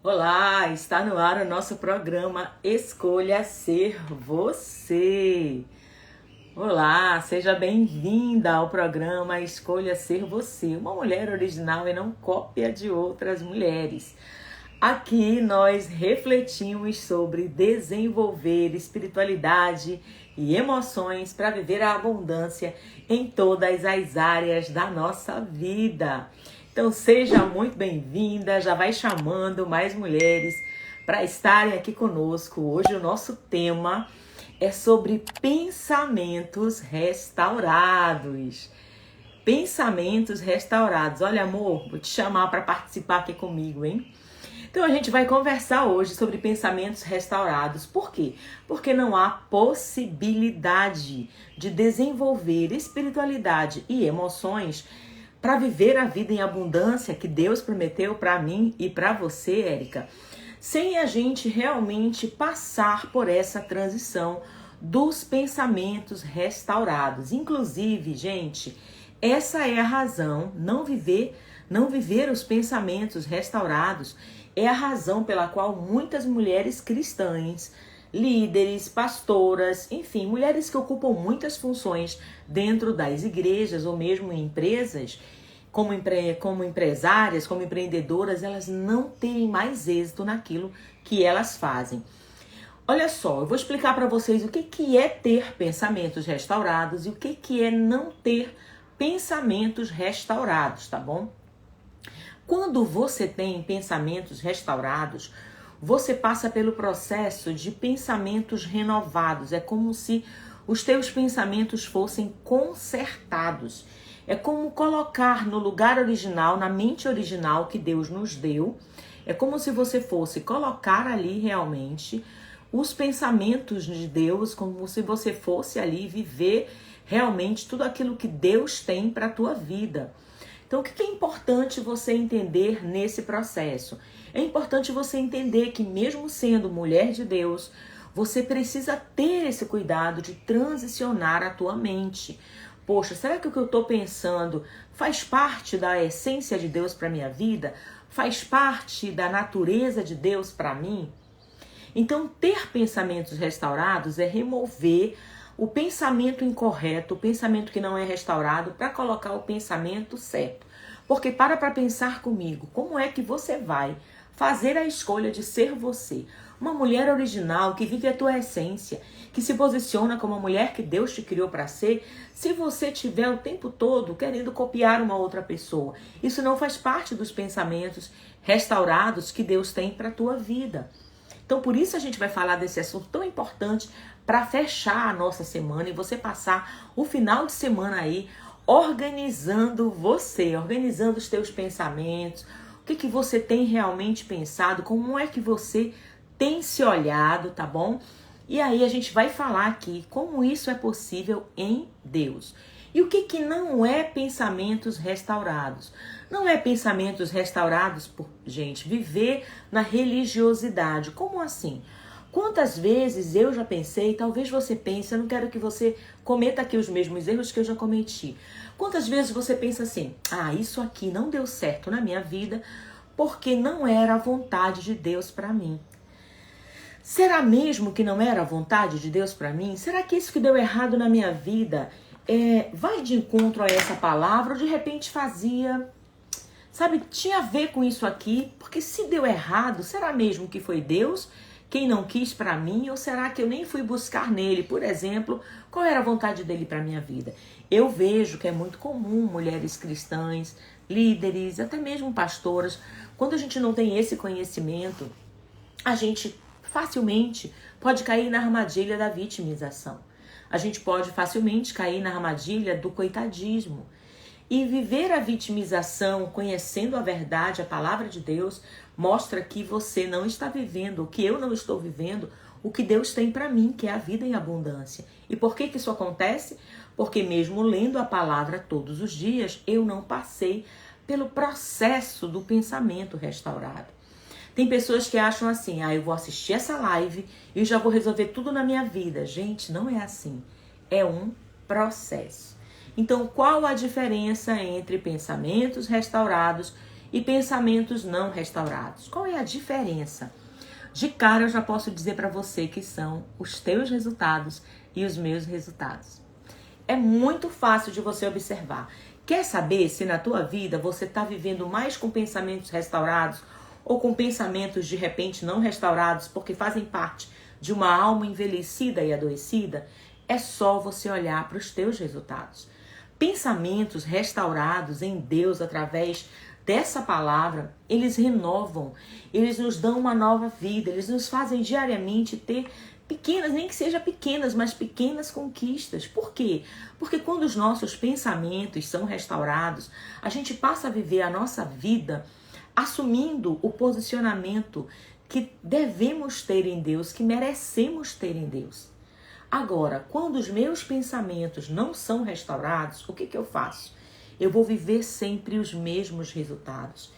Olá, está no ar o nosso programa Escolha Ser Você. Olá, seja bem-vinda ao programa Escolha Ser Você, uma mulher original e não cópia de outras mulheres. Aqui nós refletimos sobre desenvolver espiritualidade e emoções para viver a abundância em todas as áreas da nossa vida. Então seja muito bem-vinda, já vai chamando mais mulheres para estarem aqui conosco. Hoje o nosso tema é sobre pensamentos restaurados. Pensamentos restaurados. Olha, amor, vou te chamar para participar aqui comigo, hein? Então a gente vai conversar hoje sobre pensamentos restaurados. Por quê? Porque não há possibilidade de desenvolver espiritualidade e emoções para viver a vida em abundância que Deus prometeu para mim e para você, Érica, sem a gente realmente passar por essa transição dos pensamentos restaurados. Inclusive, gente, essa é a razão, não viver os pensamentos restaurados é a razão pela qual muitas mulheres cristãs, líderes, pastoras, enfim, mulheres que ocupam muitas funções dentro das igrejas ou mesmo em empresas, como empresárias, como empreendedoras, elas não têm mais êxito naquilo que elas fazem. Olha só, eu vou explicar para vocês o que é ter pensamentos restaurados e o que é não ter pensamentos restaurados, tá bom? Quando você tem pensamentos restaurados, você passa pelo processo de pensamentos renovados. É como se os teus pensamentos fossem consertados. É como colocar no lugar original, na mente original que Deus nos deu. É como se você fosse colocar ali realmente os pensamentos de Deus, como se você fosse ali viver realmente tudo aquilo que Deus tem para a tua vida. Então, o que é importante você entender nesse processo? É importante você entender que mesmo sendo mulher de Deus, você precisa ter esse cuidado de transicionar a tua mente. Poxa, será que o que eu estou pensando faz parte da essência de Deus para minha vida? Faz parte da natureza de Deus para mim? Então, ter pensamentos restaurados é remover o pensamento incorreto, o pensamento que não é restaurado, para colocar o pensamento certo. Porque para pensar comigo, como é que você vai fazer a escolha de ser você? Uma mulher original que vive a tua essência, que se posiciona como a mulher que Deus te criou para ser, se você estiver o tempo todo querendo copiar uma outra pessoa. Isso não faz parte dos pensamentos restaurados que Deus tem para a tua vida. Então, por isso a gente vai falar desse assunto tão importante para fechar a nossa semana e você passar o final de semana aí organizando você, organizando os teus pensamentos, o que você tem realmente pensado, como é que você tem se olhado, tá bom? E aí a gente vai falar aqui como isso é possível em Deus. E o que não é pensamentos restaurados? Não é pensamentos restaurados por, gente, viver na religiosidade. Como assim? Quantas vezes eu já pensei, talvez você pense, eu não quero que você cometa aqui os mesmos erros que eu já cometi. Quantas vezes você pensa assim, isso aqui não deu certo na minha vida porque não era a vontade de Deus para mim. Será mesmo que não era a vontade de Deus para mim? Será que isso que deu errado na minha vida vai de encontro a essa palavra ou de repente fazia, sabe, tinha a ver com isso aqui? Porque se deu errado, será mesmo que foi Deus quem não quis para mim? Ou será que eu nem fui buscar nele, por exemplo, qual era a vontade dele para minha vida? Eu vejo que é muito comum mulheres cristãs, líderes, até mesmo pastoras, quando a gente não tem esse conhecimento, a gente facilmente pode cair na armadilha da vitimização. A gente pode facilmente cair na armadilha do coitadismo. E viver a vitimização, conhecendo a verdade, a palavra de Deus, mostra que você não está vivendo, o que eu não estou vivendo, o que Deus tem para mim, que é a vida em abundância. E por que isso acontece? Porque mesmo lendo a palavra todos os dias, eu não passei pelo processo do pensamento restaurado. Tem pessoas que acham assim, eu vou assistir essa live e já vou resolver tudo na minha vida. Gente, não é assim. É um processo. Então, qual a diferença entre pensamentos restaurados e pensamentos não restaurados. Qual é a diferença? De cara eu já posso dizer para você que são os teus resultados e os meus resultados. É muito fácil de você observar. Quer saber se na tua vida você está vivendo mais com pensamentos restaurados ou com pensamentos de repente não restaurados porque fazem parte de uma alma envelhecida e adoecida? É só você olhar para os teus resultados. Pensamentos restaurados em Deus através dessa palavra, eles renovam, eles nos dão uma nova vida, eles nos fazem diariamente ter pequenas, nem que seja pequenas, mas pequenas conquistas. Por quê? Porque quando os nossos pensamentos são restaurados, a gente passa a viver a nossa vida assumindo o posicionamento que devemos ter em Deus, que merecemos ter em Deus. Agora, quando os meus pensamentos não são restaurados, o que eu faço? Eu vou viver sempre os mesmos resultados.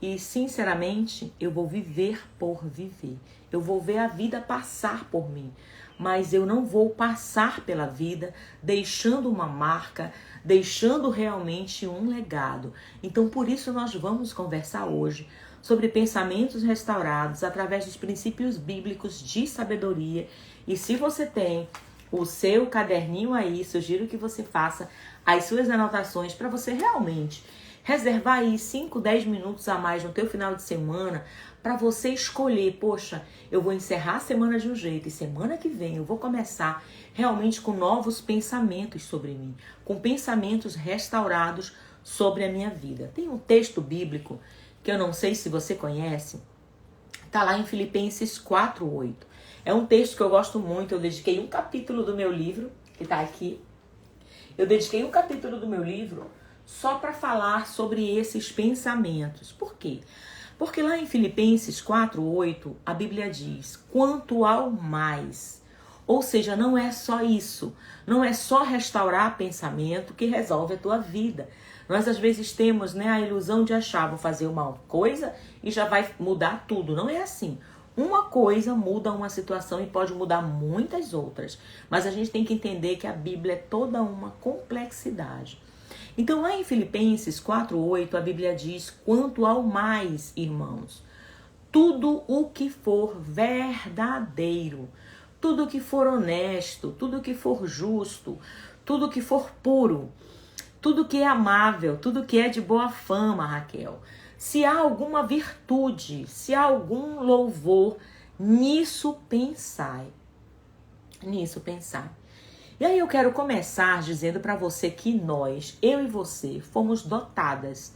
E, sinceramente, eu vou viver por viver. Eu vou ver a vida passar por mim. Mas eu não vou passar pela vida deixando uma marca, deixando realmente um legado. Então, por isso, nós vamos conversar hoje sobre pensamentos restaurados através dos princípios bíblicos de sabedoria. E se você tem o seu caderninho aí, sugiro que você faça as suas anotações para você realmente reservar aí 5, 10 minutos a mais no teu final de semana para você escolher, poxa, eu vou encerrar a semana de um jeito e semana que vem eu vou começar realmente com novos pensamentos sobre mim, com pensamentos restaurados sobre a minha vida. Tem um texto bíblico que eu não sei se você conhece, tá lá em Filipenses 4:8. É um texto que eu gosto muito, eu dediquei um capítulo do meu livro, que tá aqui. Eu dediquei um capítulo do meu livro só para falar sobre esses pensamentos. Por quê? Porque lá em Filipenses 4:8, a Bíblia diz, quanto ao mais. Ou seja, não é só isso. Não é só restaurar pensamento que resolve a tua vida. Nós às vezes temos, a ilusão de achar, vou fazer uma coisa e já vai mudar tudo. Não é assim. Uma coisa muda uma situação e pode mudar muitas outras. Mas a gente tem que entender que a Bíblia é toda uma complexidade. Então lá em Filipenses 4:8 a Bíblia diz, quanto ao mais, irmãos, tudo o que for verdadeiro, tudo o que for honesto, tudo o que for justo, tudo o que for puro, tudo que é amável, tudo que é de boa fama, Raquel. Se há alguma virtude, se há algum louvor, nisso pensai. Nisso pensai. E aí eu quero começar dizendo para você que nós, eu e você, fomos dotadas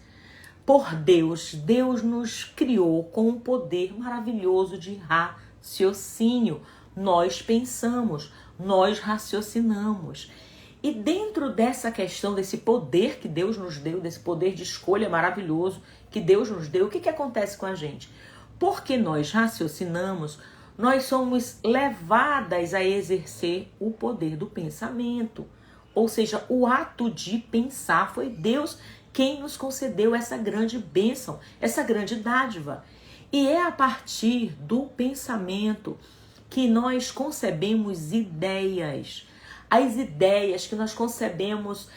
por Deus. Deus nos criou com um poder maravilhoso de raciocínio. Nós pensamos, nós raciocinamos. E dentro dessa questão, desse poder que Deus nos deu, desse poder de escolha maravilhoso que Deus nos deu, o que acontece com a gente? Porque nós raciocinamos, nós somos levadas a exercer o poder do pensamento. Ou seja, o ato de pensar foi Deus quem nos concedeu essa grande bênção, essa grande dádiva. E é a partir do pensamento que nós concebemos ideias. As ideias que nós concebemos,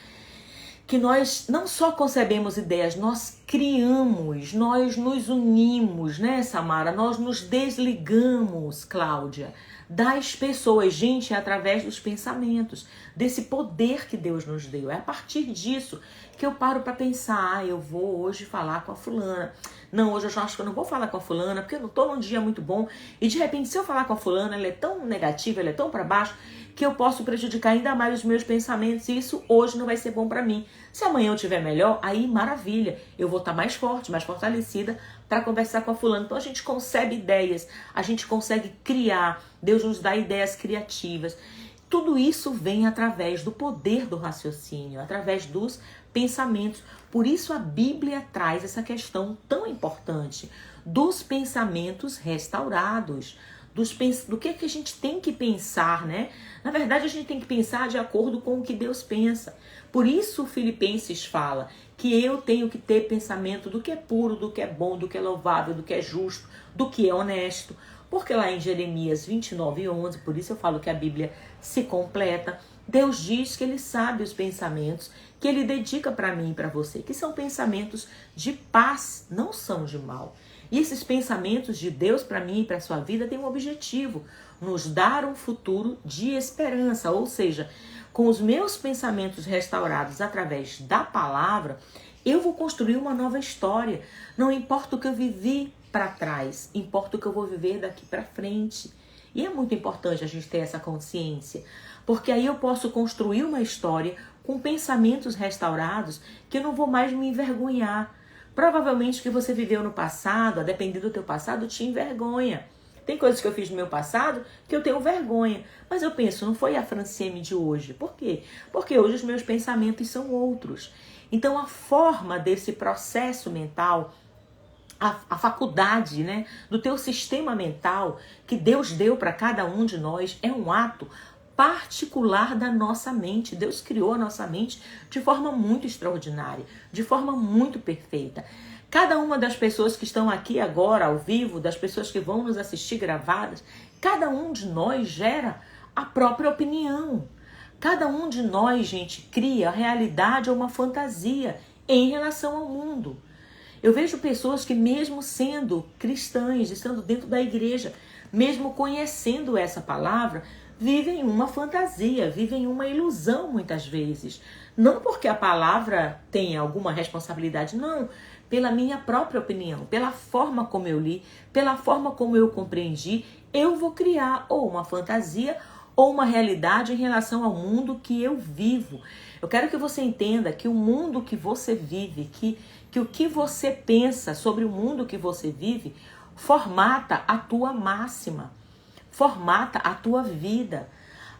que nós não só concebemos ideias, nós criamos, nós nos unimos, Samara? Nós nos desligamos, Cláudia, das pessoas. Gente, é através dos pensamentos, desse poder que Deus nos deu. É a partir disso que eu paro para pensar, eu vou hoje falar com a fulana. Não, hoje eu acho que eu não vou falar com a fulana, porque eu não estou num dia muito bom. E de repente, se eu falar com a fulana, ela é tão negativa, ela é tão para baixo, que eu posso prejudicar ainda mais os meus pensamentos. E isso hoje não vai ser bom para mim. Se amanhã eu estiver melhor, aí maravilha. Eu vou estar mais forte, mais fortalecida para conversar com a fulana. Então a gente concebe ideias, a gente consegue criar. Deus nos dá ideias criativas. Tudo isso vem através do poder do raciocínio, através dos pensamentos. Por isso a Bíblia traz essa questão tão importante dos pensamentos restaurados, do que a gente tem que pensar, Na verdade, a gente tem que pensar de acordo com o que Deus pensa. Por isso, Filipenses fala que eu tenho que ter pensamento do que é puro, do que é bom, do que é louvável, do que é justo, do que é honesto. Porque lá em Jeremias 29:11, por isso eu falo que a Bíblia se completa, Deus diz que Ele sabe os pensamentos que Ele dedica para mim e para você, que são pensamentos de paz, não são de mal. E esses pensamentos de Deus para mim e para a sua vida têm um objetivo, nos dar um futuro de esperança, ou seja, com os meus pensamentos restaurados através da palavra, eu vou construir uma nova história. Não importa o que eu vivi para trás, importa o que eu vou viver daqui para frente. E é muito importante a gente ter essa consciência, porque aí eu posso construir uma história com pensamentos restaurados que eu não vou mais me envergonhar. Provavelmente o que você viveu no passado, a depender do teu passado, te envergonha. Tem coisas que eu fiz no meu passado que eu tenho vergonha. Mas eu penso, não foi a Francieme de hoje. Por quê? Porque hoje os meus pensamentos são outros. Então a forma desse processo mental, a faculdade, né, do teu sistema mental que Deus deu para cada um de nós é um ato particular da nossa mente. Deus criou a nossa mente de forma muito extraordinária, de forma muito perfeita. Cada uma das pessoas que estão aqui agora ao vivo, das pessoas que vão nos assistir gravadas, cada um de nós gera a própria opinião. Cada um de nós, gente, cria a realidade ou uma fantasia em relação ao mundo. Eu vejo pessoas que mesmo sendo cristãs, estando dentro da igreja, mesmo conhecendo essa palavra, vivem uma fantasia, vivem uma ilusão muitas vezes. Não porque a palavra tenha alguma responsabilidade, não. Pela minha própria opinião, pela forma como eu li, pela forma como eu compreendi, eu vou criar ou uma fantasia ou uma realidade em relação ao mundo que eu vivo. Eu quero que você entenda que o mundo que você vive, que o que você pensa sobre o mundo que você vive, formata a tua máxima, formata a tua vida.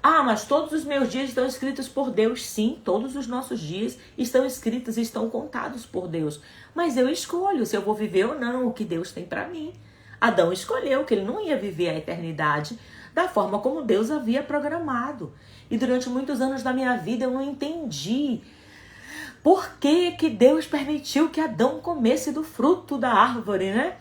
Ah, mas todos os meus dias estão escritos por Deus. Sim, todos os nossos dias estão escritos e estão contados por Deus. Mas eu escolho se eu vou viver ou não o que Deus tem para mim. Adão escolheu que ele não ia viver a eternidade da forma como Deus havia programado. E durante muitos anos da minha vida eu não entendi por que que Deus permitiu que Adão comesse do fruto da árvore, né?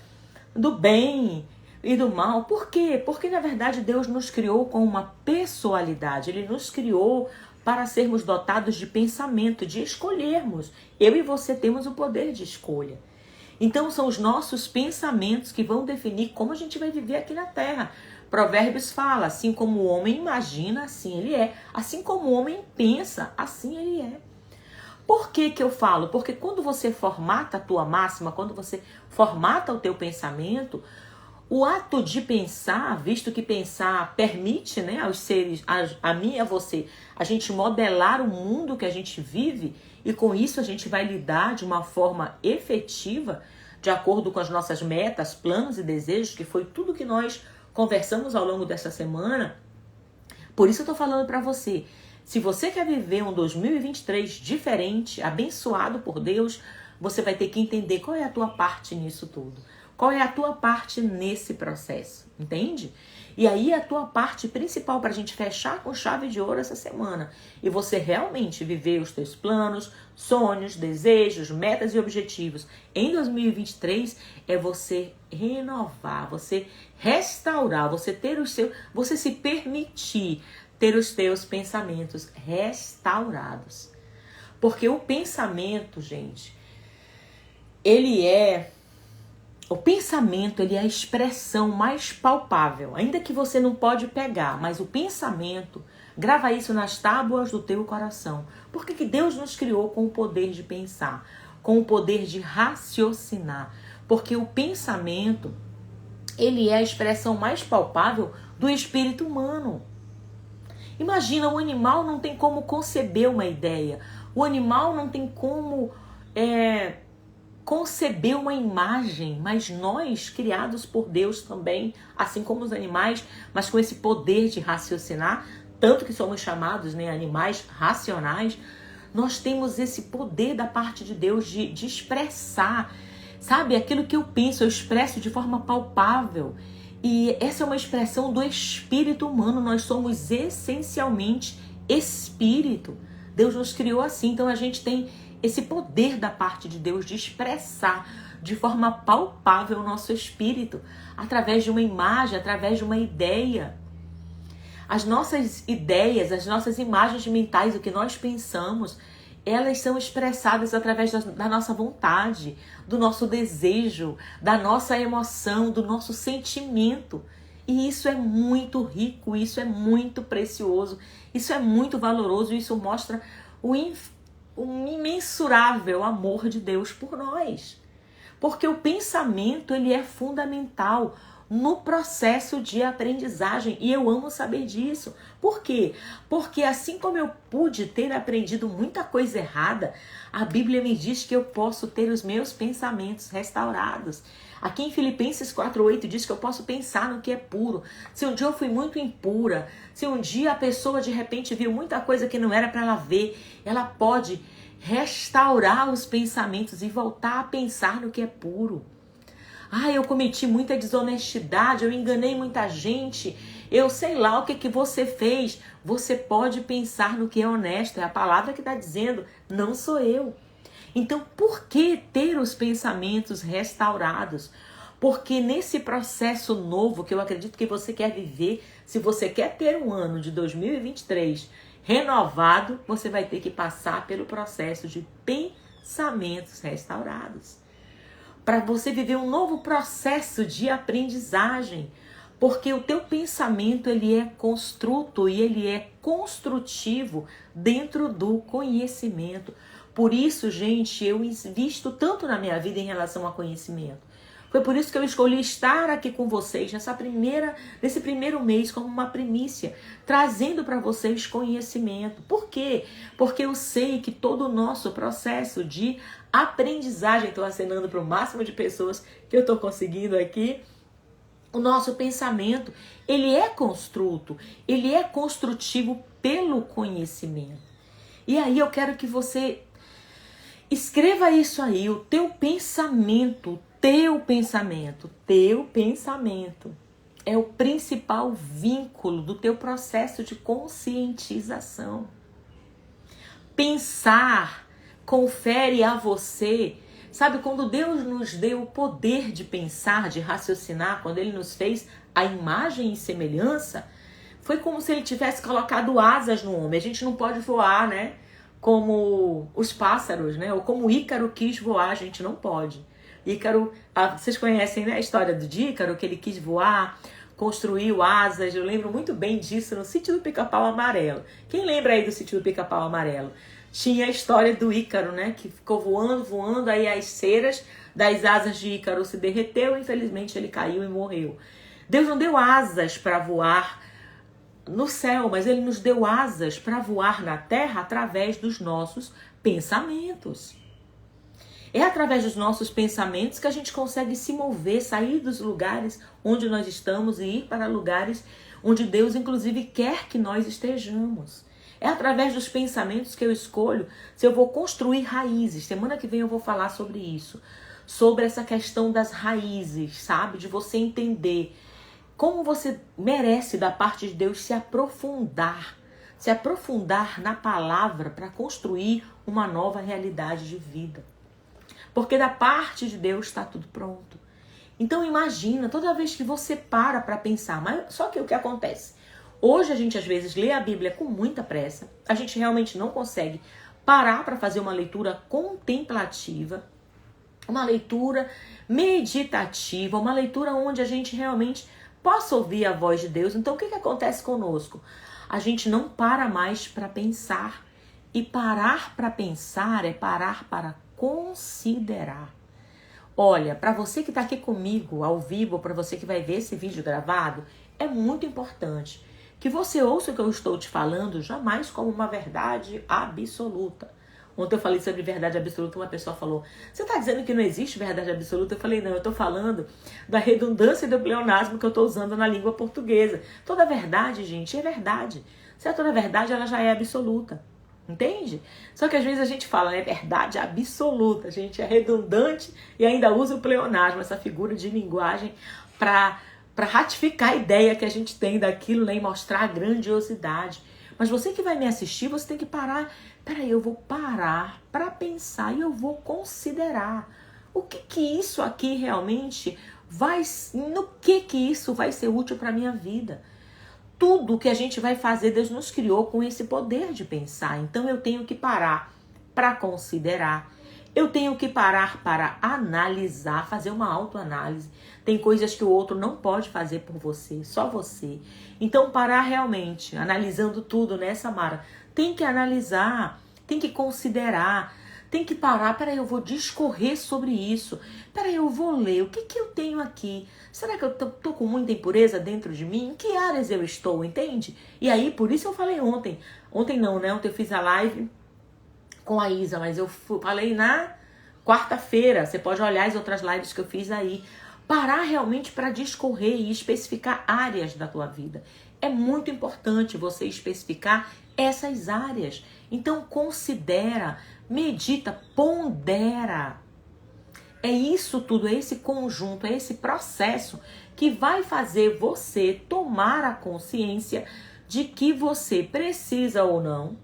Do bem e do mal. Por quê? Porque na verdade Deus nos criou com uma pessoalidade. Ele nos criou para sermos dotados de pensamento, de escolhermos. Eu e você temos o poder de escolha. Então são os nossos pensamentos que vão definir como a gente vai viver aqui na Terra. Provérbios fala, assim como o homem imagina, assim ele é. Assim como o homem pensa, assim ele é. Por que que eu falo? Porque quando você formata a tua máxima, quando você formata o teu pensamento, o ato de pensar, visto que pensar permite, né, aos seres, a mim e a você, a gente modelar o mundo que a gente vive, e com isso a gente vai lidar de uma forma efetiva, de acordo com as nossas metas, planos e desejos, que foi tudo que nós conversamos ao longo dessa semana. Por isso eu estou falando para você, se você quer viver um 2023 diferente, abençoado por Deus, você vai ter que entender qual é a tua parte nisso tudo. Qual é a tua parte nesse processo, entende? E aí a tua parte principal para a gente fechar com chave de ouro essa semana e você realmente viver os teus planos, sonhos, desejos, metas e objetivos em 2023 é você renovar, você restaurar, você ter os seus, você se permitir ter os teus pensamentos restaurados. Porque o pensamento, gente, o pensamento, ele é a expressão mais palpável, ainda que você não pode pegar, mas o pensamento, grava isso nas tábuas do teu coração. Por que que Deus nos criou com o poder de pensar, com o poder de raciocinar? Porque o pensamento, ele é a expressão mais palpável do espírito humano. Imagina, o animal não tem como conceber uma ideia, o animal não tem como conceber uma imagem, mas nós, criados por Deus também, assim como os animais, mas com esse poder de raciocinar, tanto que somos chamados, né, animais racionais, nós temos esse poder da parte de Deus de expressar, sabe? Aquilo que eu penso, eu expresso de forma palpável. E essa é uma expressão do espírito humano, nós somos essencialmente espírito. Deus nos criou assim, então a gente tem esse poder da parte de Deus de expressar de forma palpável o nosso espírito, através de uma imagem, através de uma ideia. As nossas ideias, as nossas imagens mentais, o que nós pensamos, elas são expressadas através da nossa vontade, do nosso desejo, da nossa emoção, do nosso sentimento. E isso é muito rico, isso é muito precioso, isso é muito valoroso, isso mostra o imensurável amor de Deus por nós. Porque o pensamento, ele é fundamental no processo de aprendizagem, e eu amo saber disso. Por quê? Porque assim como eu pude ter aprendido muita coisa errada, a Bíblia me diz que eu posso ter os meus pensamentos restaurados. Aqui em Filipenses 4:8 diz que eu posso pensar no que é puro. Se um dia eu fui muito impura, se um dia a pessoa de repente viu muita coisa que não era para ela ver, ela pode restaurar os pensamentos e voltar a pensar no que é puro. Eu cometi muita desonestidade, eu enganei muita gente, eu sei lá o que você fez. Você pode pensar no que é honesto, é a palavra que está dizendo, não sou eu. Então, por que ter os pensamentos restaurados? Porque nesse processo novo que eu acredito que você quer viver, se você quer ter um ano de 2023 renovado, você vai ter que passar pelo processo de pensamentos restaurados. Para você viver um novo processo de aprendizagem, porque o teu pensamento, ele é construto e ele é construtivo dentro do conhecimento. Por isso, gente, eu invisto tanto na minha vida em relação a conhecimento. Foi por isso que eu escolhi estar aqui com vocês nesse primeiro mês como uma primícia, trazendo para vocês conhecimento. Por quê? Porque eu sei que todo o nosso processo de aprendizagem, estou acenando para o máximo de pessoas que eu estou conseguindo aqui, o nosso pensamento, ele é construto, ele é construtivo pelo conhecimento. E aí eu quero que você escreva isso aí, o teu pensamento é o principal vínculo do teu processo de conscientização. Pensar confere a você, sabe, quando Deus nos deu o poder de pensar, de raciocinar, quando Ele nos fez a imagem e semelhança, foi como se Ele tivesse colocado asas no homem. A gente não pode voar, né? Como os pássaros, né? Ou como Ícaro quis voar, a gente não pode. Ícaro, vocês conhecem, né, a história do Ícaro, que ele quis voar, construiu asas. Eu lembro muito bem disso no Sítio do Pica-Pau Amarelo. Quem lembra aí do Sítio do Pica-Pau Amarelo? Tinha a história do Ícaro, né, que ficou voando, aí as ceras das asas de Ícaro se derreteu, infelizmente ele caiu e morreu. Deus não deu asas para voar no céu, mas Ele nos deu asas para voar na terra através dos nossos pensamentos. É através dos nossos pensamentos que a gente consegue se mover, sair dos lugares onde nós estamos e ir para lugares onde Deus, inclusive, quer que nós estejamos. É através dos pensamentos que eu escolho se eu vou construir raízes. Semana que vem eu vou falar sobre isso. Sobre essa questão das raízes, sabe? De você entender como você merece da parte de Deus se aprofundar na palavra para construir uma nova realidade de vida. Porque da parte de Deus está tudo pronto. Então imagina, toda vez que você para pensar, mas só que o que acontece? Hoje a gente às vezes lê a Bíblia com muita pressa, a gente realmente não consegue parar para fazer uma leitura contemplativa, uma leitura meditativa, uma leitura onde a gente realmente possa ouvir a voz de Deus. Então o que acontece conosco? A gente não para mais para pensar. E parar para pensar é parar para considerar. Olha, para você que está aqui comigo ao vivo, para você que vai ver esse vídeo gravado, é muito importante que você ouça o que eu estou te falando jamais como uma verdade absoluta. Ontem eu falei sobre verdade absoluta, uma pessoa falou, você está dizendo que não existe verdade absoluta? Eu falei, não, eu estou falando da redundância e do pleonasmo que eu estou usando na língua portuguesa. Toda verdade, gente, é verdade. Se é toda verdade, ela já é absoluta. Entende? Só que às vezes a gente fala, é verdade absoluta, a gente é redundante e ainda usa o pleonasmo, essa figura de linguagem para ratificar a ideia que a gente tem daquilo, né, e mostrar a grandiosidade. Mas você que vai me assistir, você tem que parar. Peraí, eu vou parar para pensar e eu vou considerar o que isso aqui realmente vai, no que isso vai ser útil para a minha vida. Tudo que a gente vai fazer, Deus nos criou com esse poder de pensar. Então eu tenho que parar para considerar. Eu tenho que parar para analisar, fazer uma autoanálise. Tem coisas que o outro não pode fazer por você, só você. Então, parar realmente, analisando tudo, né, Samara? Tem que analisar, tem que considerar, tem que parar. Peraí, eu vou discorrer sobre isso. Peraí, eu vou ler. O que eu tenho aqui? Será que eu tô com muita impureza dentro de mim? Em que áreas eu estou, entende? E aí, por isso eu falei ontem. Ontem não, né? Ontem eu fiz a live com a Isa, mas eu falei na quarta-feira. Você pode olhar as outras lives que eu fiz aí. Parar realmente para discorrer e especificar áreas da tua vida. É muito importante você especificar essas áreas. Então considera, medita, pondera. É isso tudo, é esse conjunto, é esse processo que vai fazer você tomar a consciência de que você precisa ou não,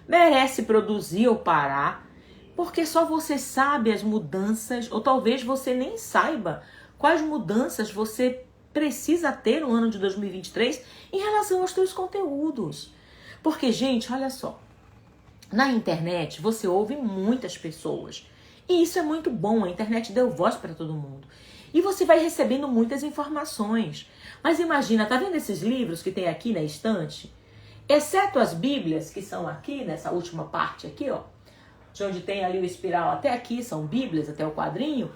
merece produzir ou parar, porque só você sabe as mudanças, ou talvez você nem saiba quais mudanças você precisa ter no ano de 2023 em relação aos seus conteúdos. Porque, gente, olha só, na internet você ouve muitas pessoas e isso é muito bom, a internet deu voz para todo mundo. E você vai recebendo muitas informações. Mas imagina, tá vendo esses livros que tem aqui na estante? Exceto as Bíblias, que são aqui, nessa última parte aqui, ó, de onde tem ali o espiral até aqui, são Bíblias, até o quadrinho.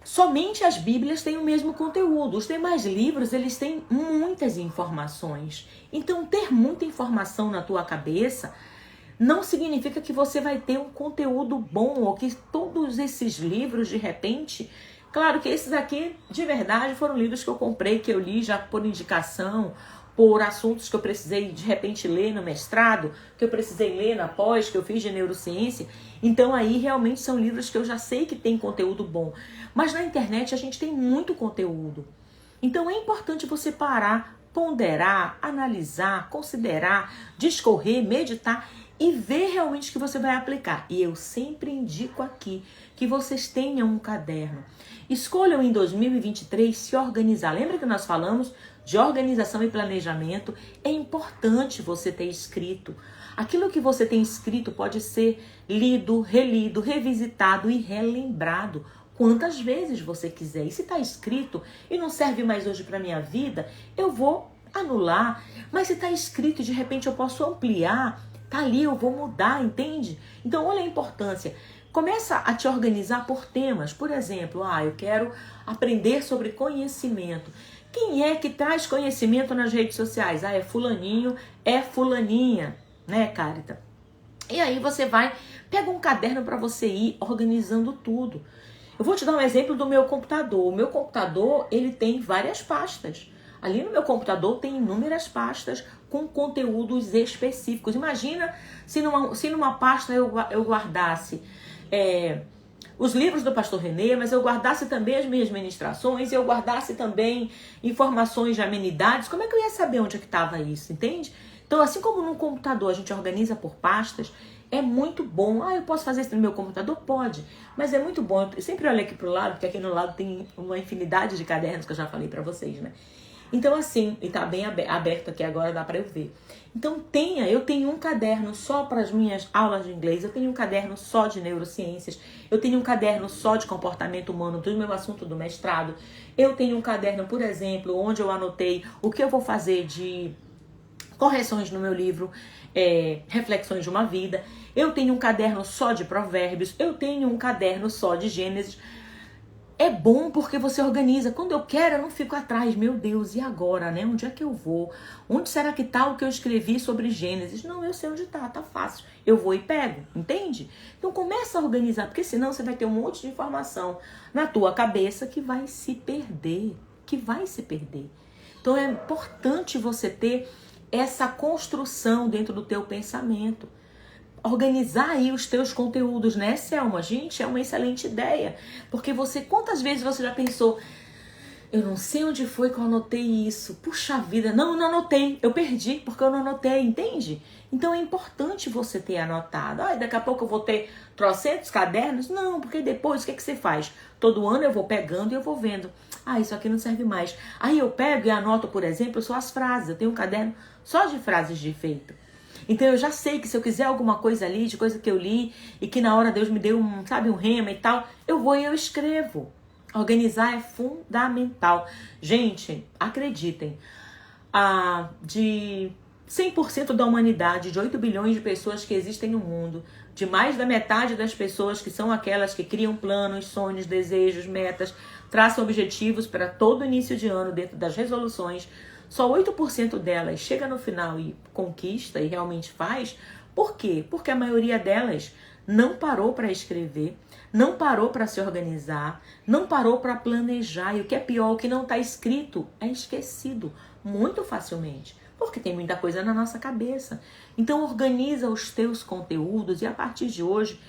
Somente as Bíblias têm o mesmo conteúdo. Os demais livros, eles têm muitas informações. Então, ter muita informação na tua cabeça não significa que você vai ter um conteúdo bom, ou que todos esses livros, de repente... Claro que esses aqui, de verdade, foram livros que eu comprei, que eu li já por indicação, por assuntos que eu precisei, de repente, ler no mestrado, que eu precisei ler na pós, que eu fiz de neurociência. Então, aí, realmente, são livros que eu já sei que tem conteúdo bom. Mas na internet, a gente tem muito conteúdo. Então, é importante você parar, ponderar, analisar, considerar, discorrer, meditar e ver realmente o que você vai aplicar. E eu sempre indico aqui que vocês tenham um caderno. Escolham em 2023 se organizar. Lembra que nós falamos de organização e planejamento? É importante você ter escrito. Aquilo que você tem escrito pode ser lido, relido, revisitado e relembrado quantas vezes você quiser. E se está escrito e não serve mais hoje para a minha vida, eu vou anular. Mas se está escrito e de repente eu posso ampliar, tá ali, eu vou mudar, entende? Então olha a importância. Começa a te organizar por temas. Por exemplo, eu quero aprender sobre conhecimento. Quem é que traz conhecimento nas redes sociais? É fulaninho, é fulaninha, né, Carita? E aí você pega um caderno para você ir organizando tudo. Eu vou te dar um exemplo do meu computador. O meu computador, ele tem várias pastas. Ali no meu computador tem inúmeras pastas com conteúdos específicos. Imagina se numa pasta eu guardasse os livros do Pastor René, mas eu guardasse também as minhas ministrações, eu guardasse também informações de amenidades. Como é que eu ia saber onde é que estava isso, entende? Então, assim como no computador a gente organiza por pastas, é muito bom. Eu posso fazer isso no meu computador? Pode. Mas é muito bom. Eu sempre olho aqui pro lado, porque aqui no lado tem uma infinidade de cadernos que eu já falei para vocês, né? Então assim, e tá bem aberto aqui agora, dá para eu ver. Então eu tenho um caderno só para as minhas aulas de inglês, eu tenho um caderno só de neurociências, eu tenho um caderno só de comportamento humano, do meu assunto do mestrado, eu tenho um caderno, por exemplo, onde eu anotei o que eu vou fazer de correções no meu livro, Reflexões de uma Vida, eu tenho um caderno só de provérbios, eu tenho um caderno só de Gênesis. É bom porque você organiza. Quando eu quero, eu não fico atrás. Meu Deus, e agora, né? Onde é que eu vou? Onde será que tá o que eu escrevi sobre Gênesis? Não, eu sei onde tá fácil. Eu vou e pego, entende? Então começa a organizar, porque senão você vai ter um monte de informação na tua cabeça que vai se perder. Então é importante você ter essa construção dentro do teu pensamento. Organizar aí os teus conteúdos, né, Selma? Gente, é uma excelente ideia. Porque quantas vezes você já pensou, eu não sei onde foi que eu anotei isso. Puxa vida, não anotei. Eu perdi porque eu não anotei, entende? Então é importante você ter anotado. Daqui a pouco eu vou ter trocentos cadernos? Não, porque depois o que você faz? Todo ano eu vou pegando e eu vou vendo. Isso aqui não serve mais. Aí eu pego e anoto, por exemplo, só as frases. Eu tenho um caderno só de frases de efeito. Então eu já sei que se eu quiser alguma coisa ali, de coisa que eu li, e que na hora Deus me deu um rema e tal, eu vou e eu escrevo. Organizar é fundamental. Gente, acreditem, de 100% da humanidade, de 8 bilhões de pessoas que existem no mundo, de mais da metade das pessoas que são aquelas que criam planos, sonhos, desejos, metas, traçam objetivos para todo início de ano dentro das resoluções, só 8% delas chega no final e conquista e realmente faz. Por quê? Porque a maioria delas não parou para escrever, não parou para se organizar, não parou para planejar. E o que é pior, o que não está escrito é esquecido muito facilmente, porque tem muita coisa na nossa cabeça. Então organiza os teus conteúdos e a partir de hoje,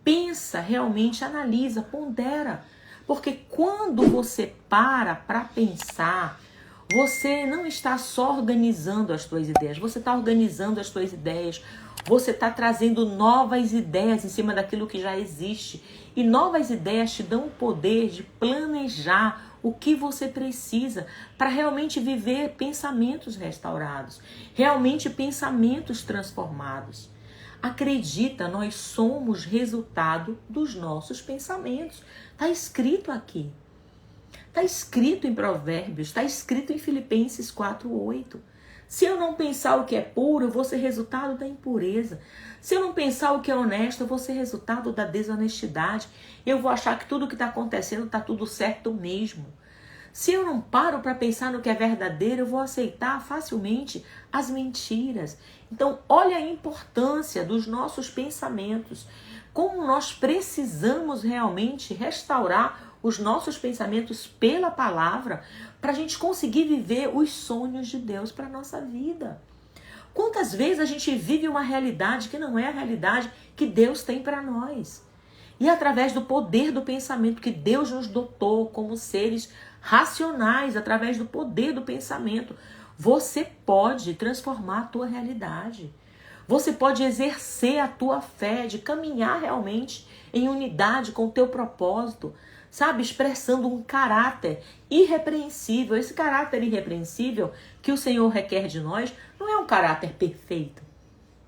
pensa realmente, analisa, pondera. Porque quando você para pensar, você não está só organizando as tuas ideias, você está organizando as tuas ideias, você está trazendo novas ideias em cima daquilo que já existe. E novas ideias te dão o poder de planejar o que você precisa para realmente viver pensamentos restaurados, realmente pensamentos transformados. Acredita, nós somos resultado dos nossos pensamentos. Está escrito aqui. Está escrito em Provérbios, está escrito em Filipenses 4:8. Se eu não pensar o que é puro, eu vou ser resultado da impureza. Se eu não pensar o que é honesto, eu vou ser resultado da desonestidade. Eu vou achar que tudo que está acontecendo está tudo certo mesmo. Se eu não paro para pensar no que é verdadeiro, eu vou aceitar facilmente as mentiras. Então, olha a importância dos nossos pensamentos. Como nós precisamos realmente restaurar os nossos pensamentos pela palavra para a gente conseguir viver os sonhos de Deus para a nossa vida. Quantas vezes a gente vive uma realidade que não é a realidade que Deus tem para nós? E através do poder do pensamento que Deus nos dotou como seres racionais, através do poder do pensamento, você pode transformar a tua realidade. Você pode exercer a tua fé, de caminhar realmente em unidade com o teu propósito, sabe? Expressando um caráter irrepreensível. Esse caráter irrepreensível que o Senhor requer de nós não é um caráter perfeito,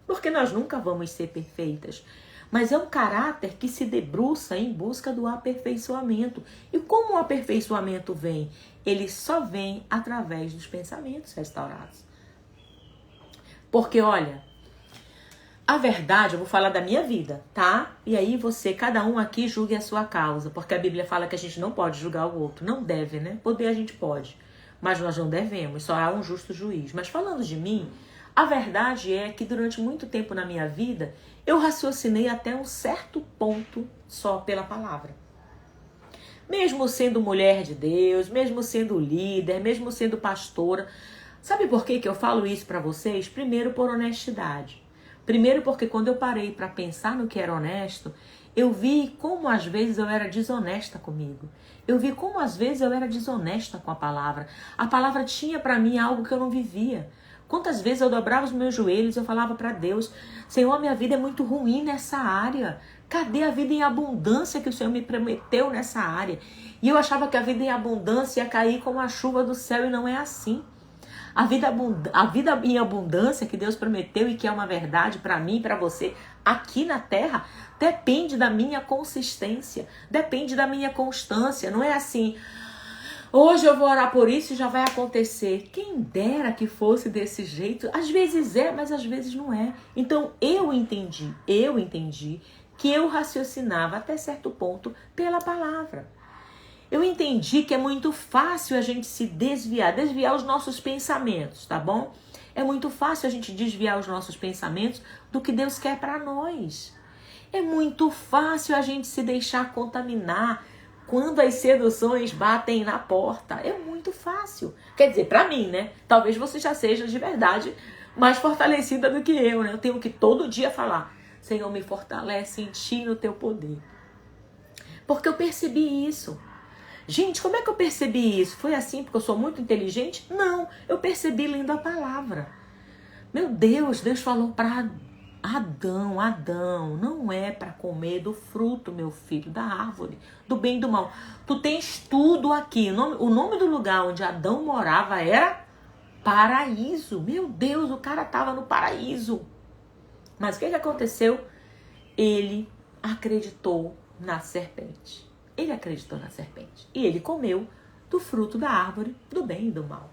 porque nós nunca vamos ser perfeitas. Mas é um caráter que se debruça em busca do aperfeiçoamento. E como o aperfeiçoamento vem? Ele só vem através dos pensamentos restaurados. Porque, olha, a verdade, eu vou falar da minha vida, tá? E aí você, cada um aqui julgue a sua causa. Porque a Bíblia fala que a gente não pode julgar o outro. Não deve, né? Poder a gente pode. Mas nós não devemos, só há um justo juiz. Mas falando de mim, a verdade é que durante muito tempo na minha vida, eu raciocinei até um certo ponto só pela palavra. Mesmo sendo mulher de Deus, mesmo sendo líder, mesmo sendo pastora. Sabe por que eu falo isso para vocês? Primeiro, por honestidade. Primeiro, porque quando eu parei para pensar no que era honesto, eu vi como às vezes eu era desonesta comigo. Eu vi como às vezes eu era desonesta com a palavra. A palavra tinha para mim algo que eu não vivia. Quantas vezes eu dobrava os meus joelhos e eu falava para Deus: Senhor, minha vida é muito ruim nessa área. Cadê a vida em abundância que o Senhor me prometeu nessa área? E eu achava que a vida em abundância ia cair como a chuva do céu e não é assim. A vida em abundância que Deus prometeu e que é uma verdade para mim e para você aqui na terra depende da minha consistência, depende da minha constância. Não é assim: hoje eu vou orar por isso e já vai acontecer. Quem dera que fosse desse jeito. Às vezes é, mas às vezes não é. Então eu entendi que eu raciocinava até certo ponto pela palavra. Eu entendi que é muito fácil a gente se desviar os nossos pensamentos, tá bom? É muito fácil a gente desviar os nossos pensamentos do que Deus quer para nós. É muito fácil a gente se deixar contaminar quando as seduções batem na porta. É muito fácil. Quer dizer, para mim, né? Talvez você já seja de verdade mais fortalecida do que eu, né? Eu tenho que todo dia falar: Senhor, me fortalece em ti, no teu poder. Porque eu percebi isso. Gente, como é que eu percebi isso? Foi assim porque eu sou muito inteligente? Não, eu percebi lendo a palavra. Meu Deus, Deus falou para Adão, não é para comer do fruto, meu filho, da árvore, do bem e do mal. Tu tens tudo aqui. O nome do lugar onde Adão morava era paraíso. Meu Deus, o cara estava no paraíso. Mas o que aconteceu? Ele acreditou na serpente. Ele acreditou na serpente. E ele comeu do fruto da árvore do bem e do mal.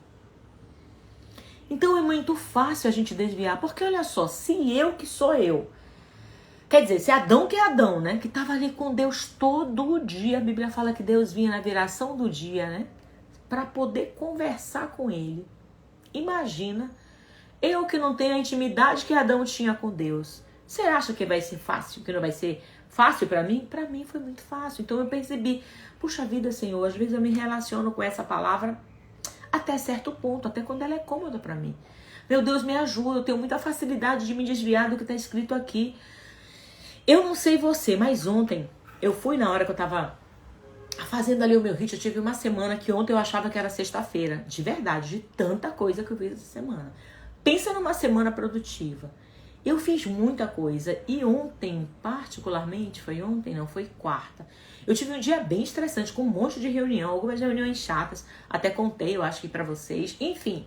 Então é muito fácil a gente desviar. Porque olha só, se eu que sou eu. Quer dizer, se Adão que é Adão, né? Que estava ali com Deus todo dia. A Bíblia fala que Deus vinha na viração do dia, né? Para poder conversar com ele. Imagina, eu que não tenho a intimidade que Adão tinha com Deus. Você acha que vai ser fácil? Que não vai ser fácil para mim? Para mim foi muito fácil. Então eu percebi, puxa vida, Senhor, às vezes eu me relaciono com essa palavra até certo ponto, até quando ela é cômoda para mim. Meu Deus, me ajuda, eu tenho muita facilidade de me desviar do que está escrito aqui. Eu não sei você, mas ontem eu fui na hora que eu estava fazendo ali o meu ritmo. Eu tive uma semana que ontem eu achava que era sexta-feira. De verdade, de tanta coisa que eu fiz essa semana. Pensa numa semana produtiva. Eu fiz muita coisa. E ontem, particularmente, foi quarta. Eu tive um dia bem estressante, com um monte de reunião, algumas reuniões chatas. Até contei, eu acho que pra vocês. Enfim.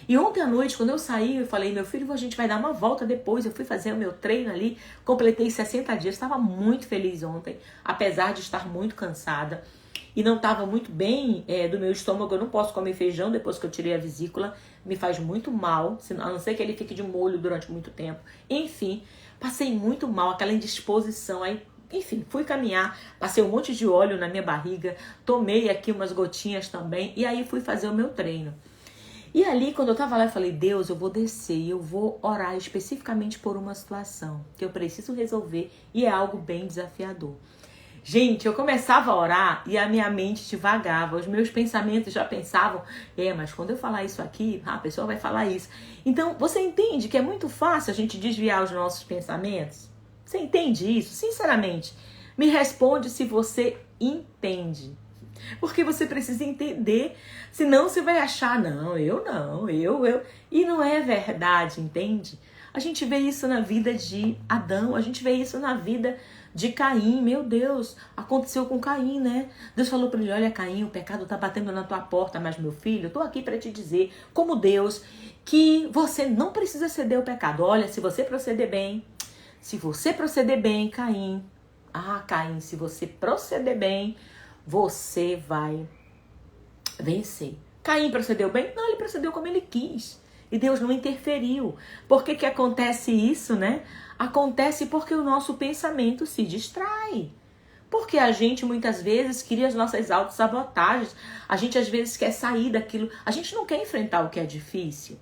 E ontem à noite, quando eu saí, eu falei, meu filho, a gente vai dar uma volta depois. Eu fui fazer o meu treino ali, completei 60 dias. Estava muito feliz ontem, apesar de estar muito cansada. E não estava muito bem do meu estômago. Eu não posso comer feijão depois que eu tirei a vesícula. Me faz muito mal, a não ser que ele fique de molho durante muito tempo. Enfim, passei muito mal, aquela indisposição. Aí, enfim, fui caminhar, passei um monte de óleo na minha barriga, tomei aqui umas gotinhas também. E aí fui fazer o meu treino. E ali, quando eu tava lá, eu falei, Deus, eu vou descer e eu vou orar especificamente por uma situação que eu preciso resolver e é algo bem desafiador. Gente, eu começava a orar e a minha mente divagava, os meus pensamentos já pensavam, mas quando eu falar isso aqui, a pessoa vai falar isso. Então, você entende que é muito fácil a gente desviar os nossos pensamentos? Você entende isso? Sinceramente, me responde se você entende. Porque você precisa entender, senão você vai achar, eu. E não é verdade, entende? A gente vê isso na vida de Adão, a gente vê isso na vida de Caim. Meu Deus, aconteceu com Caim, né? Deus falou para ele, olha Caim, o pecado tá batendo na tua porta, mas meu filho, eu tô aqui para te dizer, como Deus, que você não precisa ceder ao pecado. Olha, se você proceder bem, Caim, Caim, se você proceder bem, você vai vencer. Caim procedeu bem? Não, ele procedeu como ele quis. E Deus não interferiu. Por que acontece isso, né? Acontece porque o nosso pensamento se distrai. Porque a gente muitas vezes cria as nossas autossabotagens. A gente às vezes quer sair daquilo. A gente não quer enfrentar o que é difícil.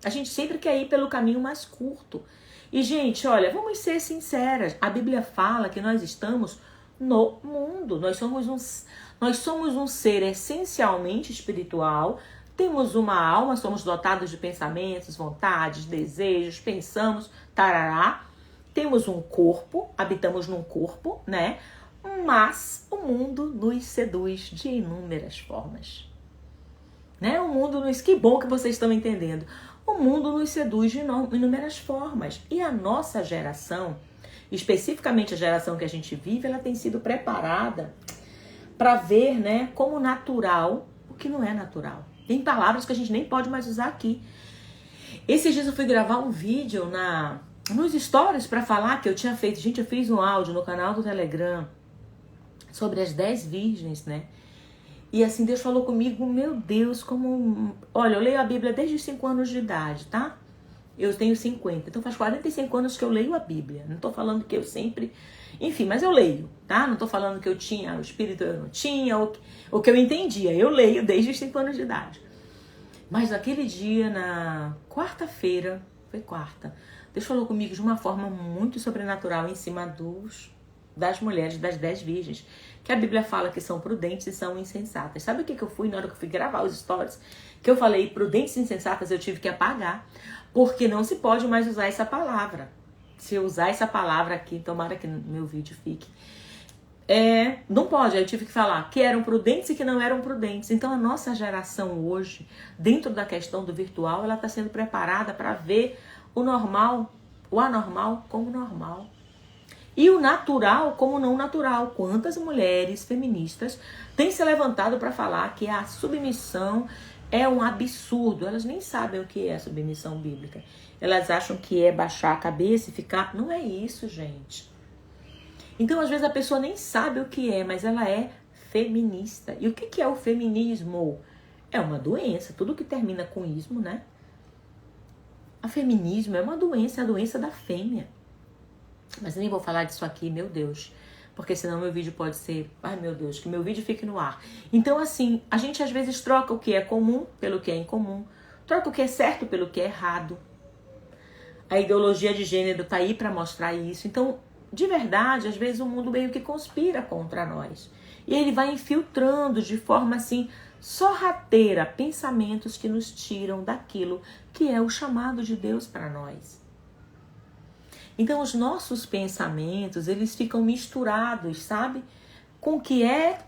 A gente sempre quer ir pelo caminho mais curto. E, gente, olha, vamos ser sinceras. A Bíblia fala que nós estamos no mundo. Nós somos um ser essencialmente espiritual, temos uma alma, somos dotados de pensamentos, vontades, desejos, pensamos, tarará. Temos um corpo, habitamos num corpo, né? Mas o mundo nos seduz de inúmeras formas. Né? O mundo nos... Que bom que vocês estão entendendo. O mundo nos seduz de inúmeras formas. E a nossa geração, especificamente a geração que a gente vive, ela tem sido preparada para ver, né, como natural o que não é natural. Tem palavras que a gente nem pode mais usar aqui. Esses dias eu fui gravar um vídeo nos stories para falar que eu tinha feito. Gente, eu fiz um áudio no canal do Telegram sobre as 10 virgens, né? E assim, Deus falou comigo, meu Deus, como... Olha, eu leio a Bíblia desde os 5 anos de idade, tá? Eu tenho 50, então faz 45 anos que eu leio a Bíblia. Não tô falando que eu sempre... Enfim, mas eu leio, tá? Não tô falando que eu tinha o Espírito, eu não tinha, o que eu entendia. Eu leio desde os 5 anos de idade. Mas naquele dia, na quarta-feira, foi quarta, Deus falou comigo de uma forma muito sobrenatural em cima das mulheres, das 10 virgens, que a Bíblia fala que são prudentes e são insensatas. Sabe o que eu fui na hora que eu fui gravar os stories? Que eu falei prudentes e insensatas, eu tive que apagar, porque não se pode mais usar essa palavra. Se eu usar essa palavra aqui, tomara que no meu vídeo fique, não pode. Aí eu tive que falar que eram prudentes e que não eram prudentes. Então a nossa geração hoje, dentro da questão do virtual, ela está sendo preparada para ver o normal, o anormal como normal. E o natural como não natural. Quantas mulheres feministas têm se levantado para falar que a submissão é um absurdo. Elas nem sabem o que é submissão bíblica. Elas acham que é baixar a cabeça e ficar... Não é isso, gente. Então, às vezes, a pessoa nem sabe o que é, mas ela é feminista. E o que é o feminismo? É uma doença. Tudo que termina com ismo, né? O feminismo é uma doença, é a doença da fêmea. Mas eu nem vou falar disso aqui, meu Deus. Porque senão meu vídeo pode ser... Ai, meu Deus, que meu vídeo fique no ar. Então, assim, a gente às vezes troca o que é comum pelo que é incomum. Troca o que é certo pelo que é errado. A ideologia de gênero tá aí para mostrar isso. Então, de verdade, às vezes o mundo meio que conspira contra nós. E ele vai infiltrando de forma assim, sorrateira, pensamentos que nos tiram daquilo que é o chamado de Deus para nós. Então, os nossos pensamentos, eles ficam misturados, sabe? Com o que é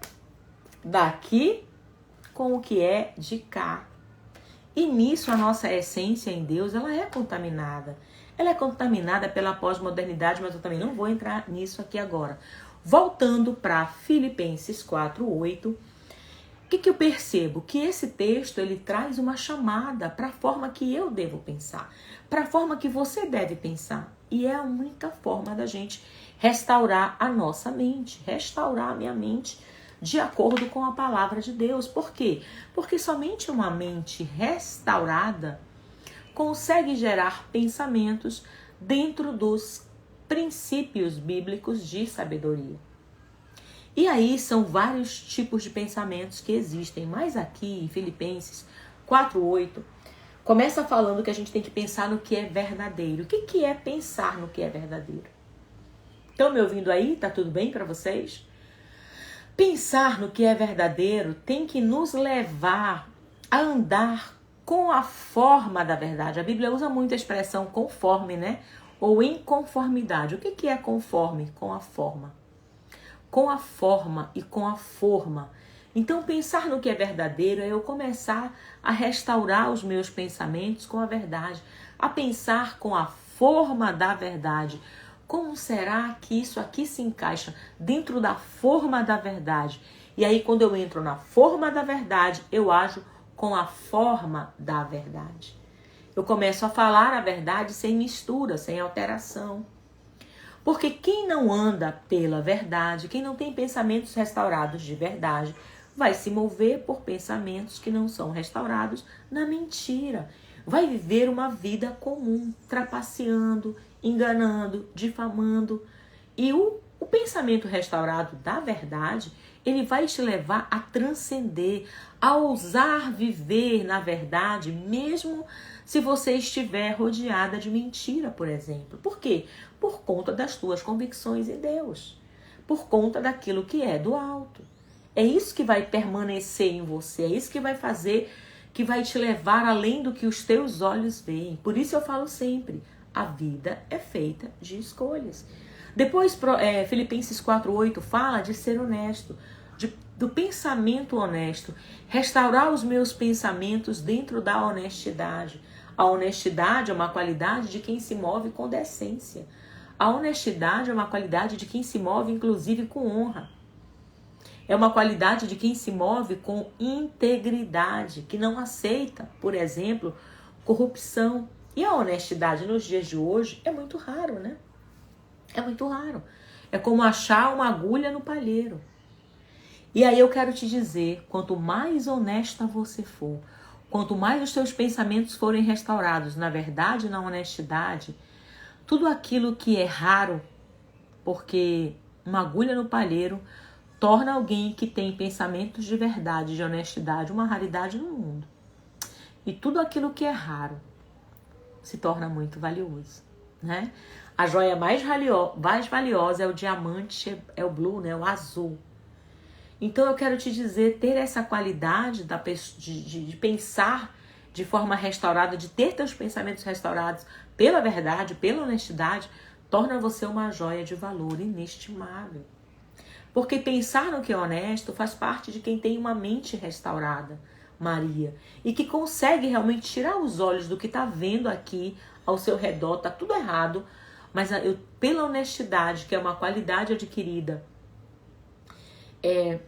daqui, com o que é de cá. E nisso, a nossa essência em Deus, ela é contaminada. Ela é contaminada pela pós-modernidade, mas eu também não vou entrar nisso aqui agora. Voltando para Filipenses 4:8, o que eu percebo? Que esse texto, ele traz uma chamada para a forma que eu devo pensar, para a forma que você deve pensar. E é a única forma da gente restaurar a nossa mente, restaurar a minha mente de acordo com a palavra de Deus. Por quê? Porque somente uma mente restaurada consegue gerar pensamentos dentro dos princípios bíblicos de sabedoria. E aí são vários tipos de pensamentos que existem. Mas aqui em Filipenses 4:8, começa falando que a gente tem que pensar no que é verdadeiro. O que é pensar no que é verdadeiro? Estão me ouvindo aí? Tá tudo bem para vocês? Pensar no que é verdadeiro tem que nos levar a andar com a forma da verdade. A Bíblia usa muito a expressão conforme, né? Ou em conformidade. O que é conforme? Com a forma. Com a forma e com a forma. Então, pensar no que é verdadeiro é eu começar a restaurar os meus pensamentos com a verdade, a pensar com a forma da verdade. Como será que isso aqui se encaixa dentro da forma da verdade? E aí, quando eu entro na forma da verdade, eu ajo com a forma da verdade. Eu começo a falar a verdade sem mistura, sem alteração. Porque quem não anda pela verdade, quem não tem pensamentos restaurados de verdade, vai se mover por pensamentos que não são restaurados na mentira. Vai viver uma vida comum, trapaceando, enganando, difamando. E o pensamento restaurado da verdade, ele vai te levar a transcender, a ousar viver na verdade, mesmo se você estiver rodeada de mentira, por exemplo. Por quê? Por conta das tuas convicções em Deus. Por conta daquilo que é do alto. É isso que vai permanecer em você. É isso que vai fazer, que vai te levar além do que os teus olhos veem. Por isso eu falo sempre, a vida é feita de escolhas. Depois, Filipenses 4:8 fala de ser honesto, do pensamento honesto. Restaurar os meus pensamentos dentro da honestidade. A honestidade é uma qualidade de quem se move com decência. A honestidade é uma qualidade de quem se move, inclusive, com honra. É uma qualidade de quem se move com integridade, que não aceita, por exemplo, corrupção. E a honestidade nos dias de hoje é muito raro, né? É muito raro. É como achar uma agulha no palheiro. E aí eu quero te dizer, quanto mais honesta você for, quanto mais os seus pensamentos forem restaurados na verdade e na honestidade, tudo aquilo que é raro, porque uma agulha no palheiro torna alguém que tem pensamentos de verdade, de honestidade, uma raridade no mundo. E tudo aquilo que é raro se torna muito valioso, né? A joia mais valiosa é o diamante, é o blue, né? O azul. Então eu quero te dizer, ter essa qualidade de pensar de forma restaurada, de ter teus pensamentos restaurados pela verdade, pela honestidade, torna você uma joia de valor inestimável. Porque pensar no que é honesto faz parte de quem tem uma mente restaurada, Maria, e que consegue realmente tirar os olhos do que está vendo aqui ao seu redor, está tudo errado, mas pela honestidade, que é uma qualidade adquirida,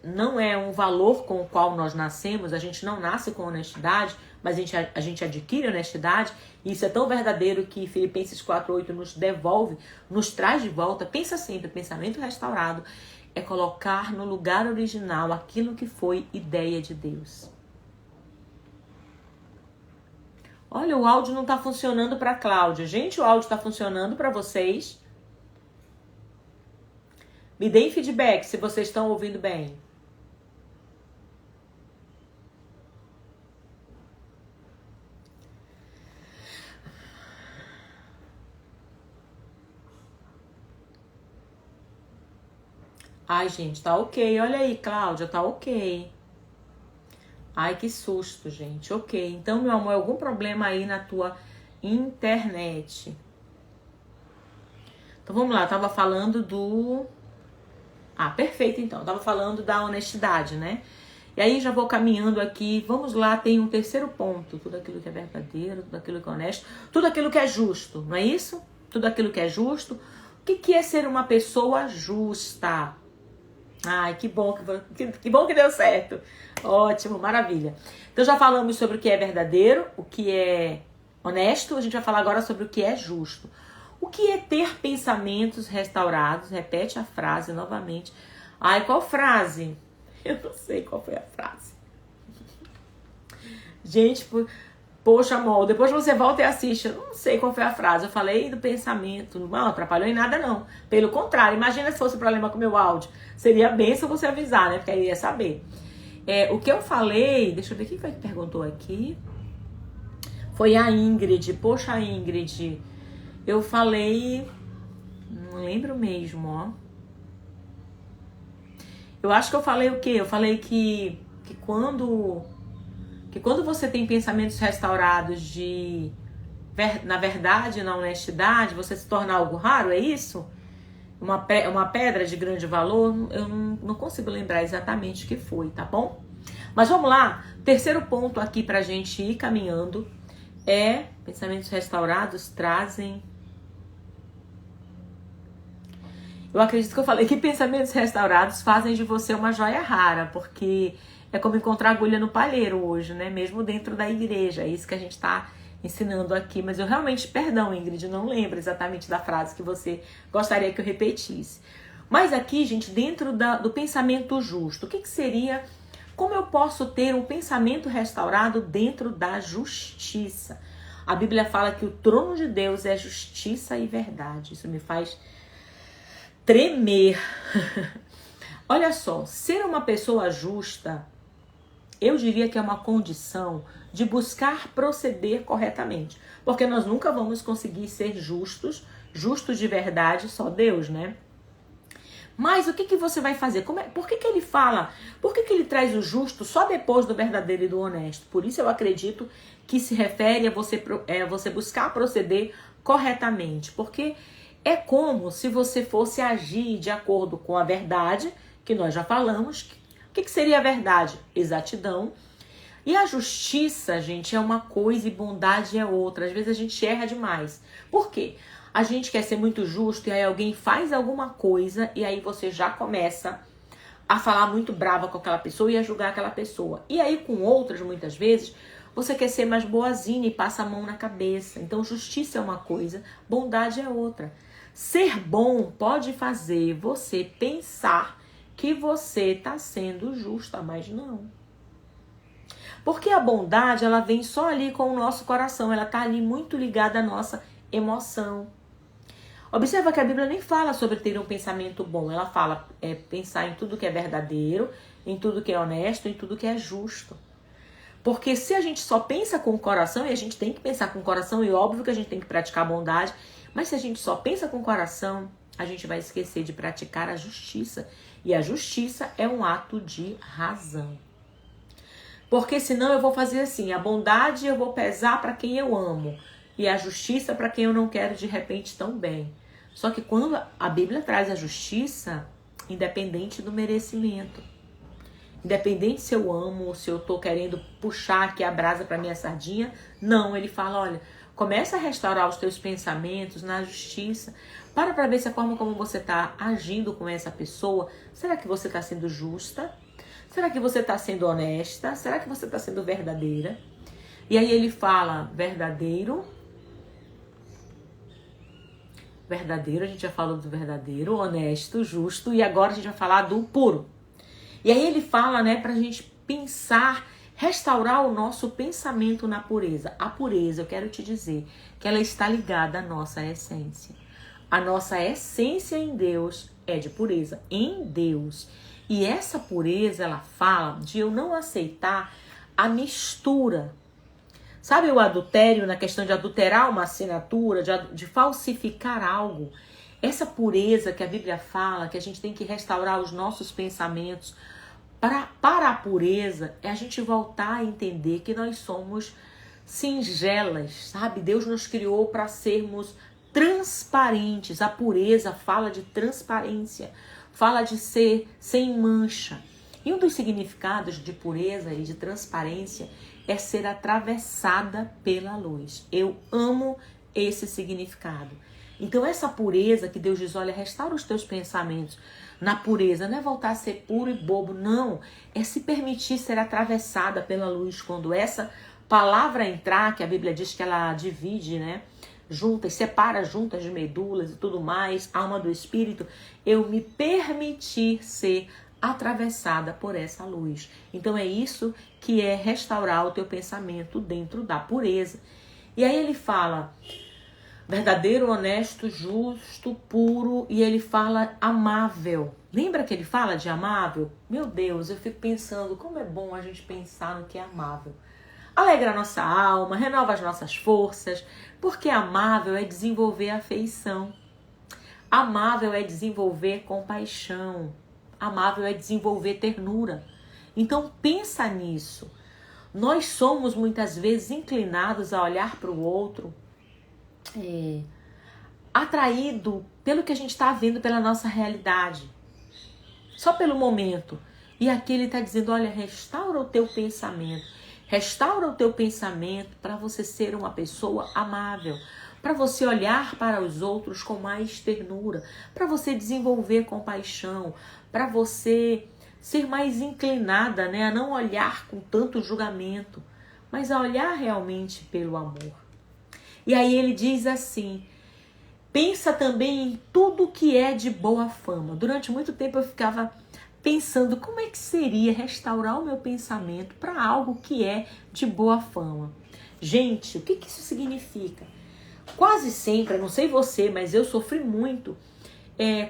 não é um valor com o qual nós nascemos, a gente não nasce com honestidade, mas a gente adquire honestidade, e isso é tão verdadeiro que Filipenses 4:8 nos devolve, nos traz de volta. Pensa sempre, pensamento restaurado é colocar no lugar original aquilo que foi ideia de Deus. Olha, o áudio não está funcionando para a Cláudia. Gente, o áudio está funcionando para vocês? Me deem feedback se vocês estão ouvindo bem. Ai, gente, tá ok. Olha aí, Cláudia, tá ok. Ai, que susto, gente. Ok. Então, meu amor, algum problema aí na tua internet? Então, vamos lá. Eu tava falando do... perfeito, então. Eu tava falando da honestidade, né? E aí, já vou caminhando aqui. Vamos lá, tem um terceiro ponto. Tudo aquilo que é verdadeiro, tudo aquilo que é honesto, tudo aquilo que é justo, não é isso? Tudo aquilo que é justo. O que é ser uma pessoa justa? Ai, que bom que deu certo. Ótimo, maravilha. Então já falamos sobre o que é verdadeiro, o que é honesto. A gente vai falar agora sobre o que é justo. O que é ter pensamentos restaurados? Repete a frase novamente. Ai, qual frase? Eu não sei qual foi a frase. Gente, poxa, amor, depois você volta e assiste. Eu não sei qual foi a frase. Eu falei do pensamento. Não atrapalhou em nada, não. Pelo contrário, imagina se fosse problema com o meu áudio. Seria benção você avisar, né? Porque aí ia saber. O que eu falei... Deixa eu ver quem foi que perguntou aqui. Foi a Ingrid. Poxa, Ingrid. Eu falei... Não lembro mesmo, ó. Eu acho que eu falei o quê? Eu falei que quando você tem pensamentos restaurados na verdade, na honestidade, você se torna algo raro, é isso? Uma pedra de grande valor? Eu não consigo lembrar exatamente o que foi, tá bom? Mas vamos lá. Terceiro ponto aqui pra gente ir caminhando é pensamentos restaurados trazem... Eu acredito que eu falei que pensamentos restaurados fazem de você uma joia rara, porque é como encontrar agulha no palheiro hoje, né? Mesmo dentro da igreja. É isso que a gente está ensinando aqui. Mas eu realmente, perdão, Ingrid, não lembro exatamente da frase que você gostaria que eu repetisse. Mas aqui, gente, dentro do pensamento justo, o que seria... Como eu posso ter um pensamento restaurado dentro da justiça? A Bíblia fala que o trono de Deus é justiça e verdade. Isso me faz tremer. Olha só, ser uma pessoa justa, eu diria que é uma condição de buscar proceder corretamente. Porque nós nunca vamos conseguir ser justos de verdade, só Deus, né? Mas o que você vai fazer? Por que ele fala? Por que ele traz o justo só depois do verdadeiro e do honesto? Por isso eu acredito que se refere a você buscar proceder corretamente. Porque é como se você fosse agir de acordo com a verdade, que nós já falamos. O que seria a verdade? Exatidão. E a justiça, gente, é uma coisa e bondade é outra. Às vezes a gente erra demais. Por quê? A gente quer ser muito justo e aí alguém faz alguma coisa e aí você já começa a falar muito brava com aquela pessoa e a julgar aquela pessoa. E aí com outras, muitas vezes, você quer ser mais boazinha e passa a mão na cabeça. Então justiça é uma coisa, bondade é outra. Ser bom pode fazer você pensar que você está sendo justa, mas não. Porque a bondade, ela vem só ali com o nosso coração, ela está ali muito ligada à nossa emoção. Observa que a Bíblia nem fala sobre ter um pensamento bom, ela fala pensar em tudo que é verdadeiro, em tudo que é honesto, em tudo que é justo. Porque se a gente só pensa com o coração, e a gente tem que pensar com o coração, e óbvio que a gente tem que praticar a bondade, mas se a gente só pensa com o coração, a gente vai esquecer de praticar a justiça. E a justiça é um ato de razão. Porque senão eu vou fazer assim, a bondade eu vou pesar para quem eu amo, e a justiça para quem eu não quero de repente tão bem. Só que quando a Bíblia traz a justiça, independente do merecimento, independente se eu amo ou se eu tô querendo puxar aqui a brasa para minha sardinha, não, ele fala, olha, Começa a restaurar os teus pensamentos na justiça. Para ver se a forma como você está agindo com essa pessoa, será que você está sendo justa? Será que você está sendo honesta? Será que você está sendo verdadeira? E aí ele fala verdadeiro, a gente já falou do verdadeiro, honesto, justo, e agora a gente vai falar do puro. E aí ele fala, né, pra gente pensar, restaurar o nosso pensamento na pureza. A pureza, eu quero te dizer, que ela está ligada à nossa essência. A nossa essência em Deus é de pureza, em Deus. E essa pureza, ela fala de eu não aceitar a mistura. Sabe o adultério, na questão de adulterar uma assinatura, de falsificar algo? Essa pureza que a Bíblia fala, que a gente tem que restaurar os nossos pensamentos para a pureza, é a gente voltar a entender que nós somos singelas, sabe? Deus nos criou para sermos transparentes. A pureza fala de transparência, fala de ser sem mancha. E um dos significados de pureza e de transparência é ser atravessada pela luz. Eu amo esse significado. Então essa pureza que Deus diz, olha, restaura os teus pensamentos na pureza, não é voltar a ser puro e bobo, não. É se permitir ser atravessada pela luz. Quando essa palavra entrar, que a Bíblia diz que ela divide, né? Juntas, separa juntas de medulas e tudo mais, alma do espírito, eu me permitir ser atravessada por essa luz. Então é isso que é restaurar o teu pensamento dentro da pureza. E aí ele fala verdadeiro, honesto, justo, puro, e ele fala amável. Lembra que ele fala de amável? Meu Deus, eu fico pensando como é bom a gente pensar no que é amável. Alegra a nossa alma, renova as nossas forças, porque amável é desenvolver afeição. Amável é desenvolver compaixão. Amável é desenvolver ternura. Então pensa nisso. Nós somos muitas vezes inclinados a olhar para o outro, atraído pelo que a gente está vendo pela nossa realidade, só pelo momento. E aqui ele está dizendo, olha, restaura o teu pensamento. Restaura o teu pensamento para você ser uma pessoa amável, para você olhar para os outros com mais ternura, para você desenvolver compaixão, para você ser mais inclinada, né, a não olhar com tanto julgamento, mas a olhar realmente pelo amor. E aí ele diz assim, pensa também em tudo que é de boa fama. Durante muito tempo eu ficava pensando como é que seria restaurar o meu pensamento para algo que é de boa fama. Gente, o que isso significa? Quase sempre, eu não sei você, mas eu sofri muito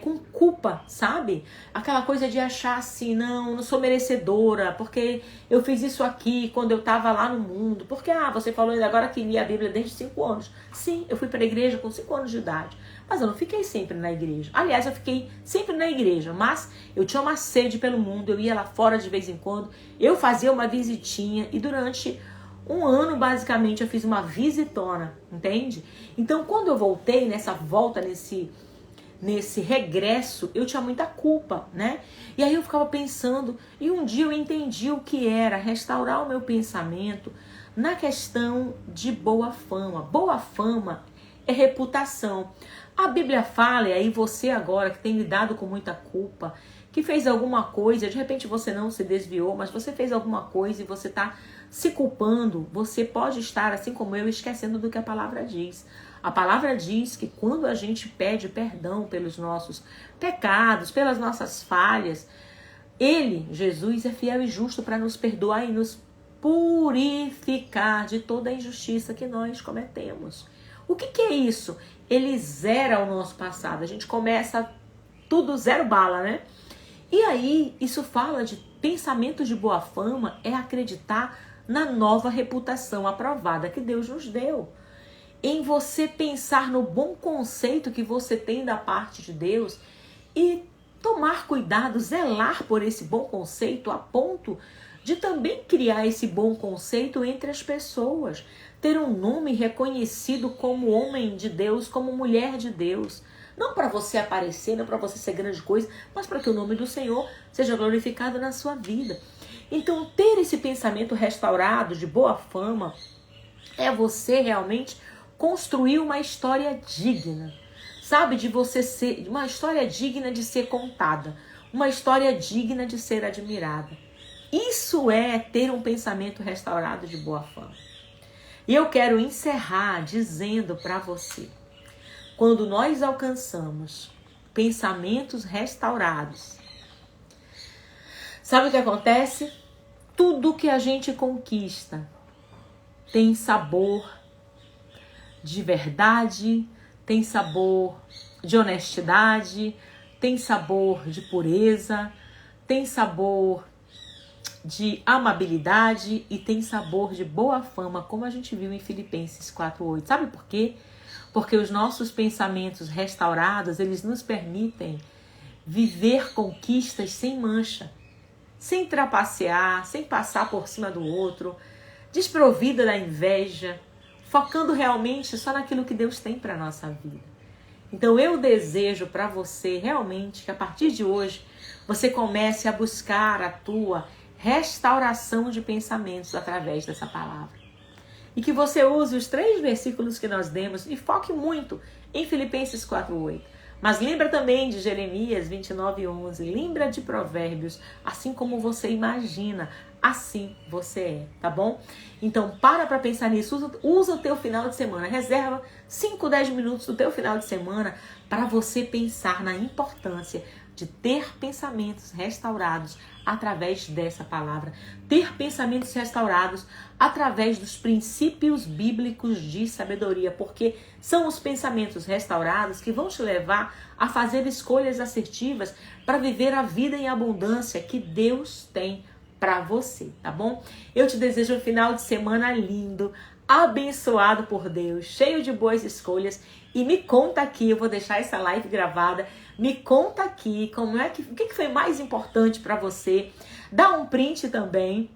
com culpa, sabe? Aquela coisa de achar assim, não sou merecedora, porque eu fiz isso aqui quando eu estava lá no mundo. Porque, você falou ainda agora que lia a Bíblia desde 5 anos. Sim, eu fui para a igreja com 5 anos de idade, mas eu não fiquei sempre na igreja. Aliás, eu fiquei sempre na igreja, mas eu tinha uma sede pelo mundo, eu ia lá fora de vez em quando, eu fazia uma visitinha e durante 1 ano, basicamente, eu fiz uma visitona, entende? Então, quando eu voltei, nessa volta, nesse regresso, eu tinha muita culpa, né? E aí eu ficava pensando, e um dia eu entendi o que era restaurar o meu pensamento na questão de boa fama. Boa fama é reputação. A Bíblia fala, e aí você agora que tem lidado com muita culpa, que fez alguma coisa, de repente você não se desviou, mas você fez alguma coisa e você está se culpando, você pode estar, assim como eu, esquecendo do que a palavra diz. A palavra diz que quando a gente pede perdão pelos nossos pecados, pelas nossas falhas, Ele, Jesus, é fiel e justo para nos perdoar e nos purificar de toda a injustiça que nós cometemos. O que é isso? Ele zera o nosso passado. A gente começa tudo zero bala, né? E aí, isso fala de pensamentos de boa fama, é acreditar na nova reputação aprovada que Deus nos deu. Em você pensar no bom conceito que você tem da parte de Deus e tomar cuidado, zelar por esse bom conceito a ponto de também criar esse bom conceito entre as pessoas. Ter um nome reconhecido como homem de Deus, como mulher de Deus. Não para você aparecer, não para você ser grande coisa, mas para que o nome do Senhor seja glorificado na sua vida. Então, ter esse pensamento restaurado de boa fama é você realmente construir uma história digna, sabe? De você ser uma história digna de ser contada, uma história digna de ser admirada. Isso é ter um pensamento restaurado de boa fama. E eu quero encerrar dizendo para você, quando nós alcançamos pensamentos restaurados, sabe o que acontece? Tudo que a gente conquista tem sabor de verdade, tem sabor de honestidade, tem sabor de pureza, tem sabor de amabilidade e tem sabor de boa fama, como a gente viu em Filipenses 4:8. Sabe por quê? Porque os nossos pensamentos restaurados, eles nos permitem viver conquistas sem mancha, sem trapacear, sem passar por cima do outro, desprovida da inveja, focando realmente só naquilo que Deus tem para a nossa vida. Então eu desejo para você realmente que a partir de hoje você comece a buscar a tua restauração de pensamentos através dessa palavra. E que você use os 3 versículos que nós demos e foque muito em Filipenses 4:8. Mas lembra também de Jeremias 29:11. Lembra de Provérbios. Assim como você imagina, assim você é, tá bom? Então para pensar nisso. Usa o teu final de semana. Reserva 5, 10 minutos do teu final de semana para você pensar na importância de ter pensamentos restaurados através dessa palavra. Ter pensamentos restaurados através dos princípios bíblicos de sabedoria, porque são os pensamentos restaurados que vão te levar a fazer escolhas assertivas para viver a vida em abundância que Deus tem para você, tá bom? Eu te desejo um final de semana lindo, abençoado por Deus, cheio de boas escolhas. E me conta aqui, eu vou deixar essa live gravada, me conta aqui como é o que foi mais importante para você. Dá um print também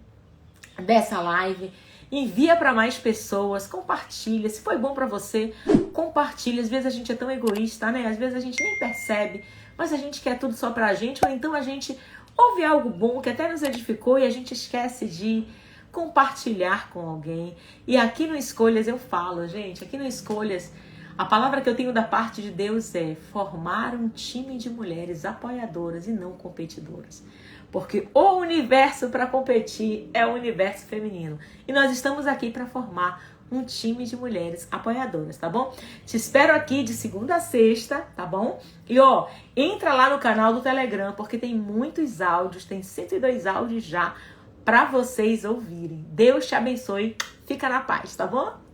dessa live, envia para mais pessoas, compartilha. Se foi bom para você, compartilha. Às vezes a gente é tão egoísta, né? Às vezes a gente nem percebe, mas a gente quer tudo só pra gente, ou então a gente ouve algo bom que até nos edificou e a gente esquece de compartilhar com alguém. E aqui no Escolhas eu falo, gente, aqui no Escolhas, a palavra que eu tenho da parte de Deus é formar um time de mulheres apoiadoras e não competidoras. Porque o universo para competir é o universo feminino. E nós estamos aqui para formar um time de mulheres apoiadoras, tá bom? Te espero aqui de segunda a sexta, tá bom? E ó, entra lá no canal do Telegram, porque tem muitos áudios, tem 102 áudios já para vocês ouvirem. Deus te abençoe, fica na paz, tá bom?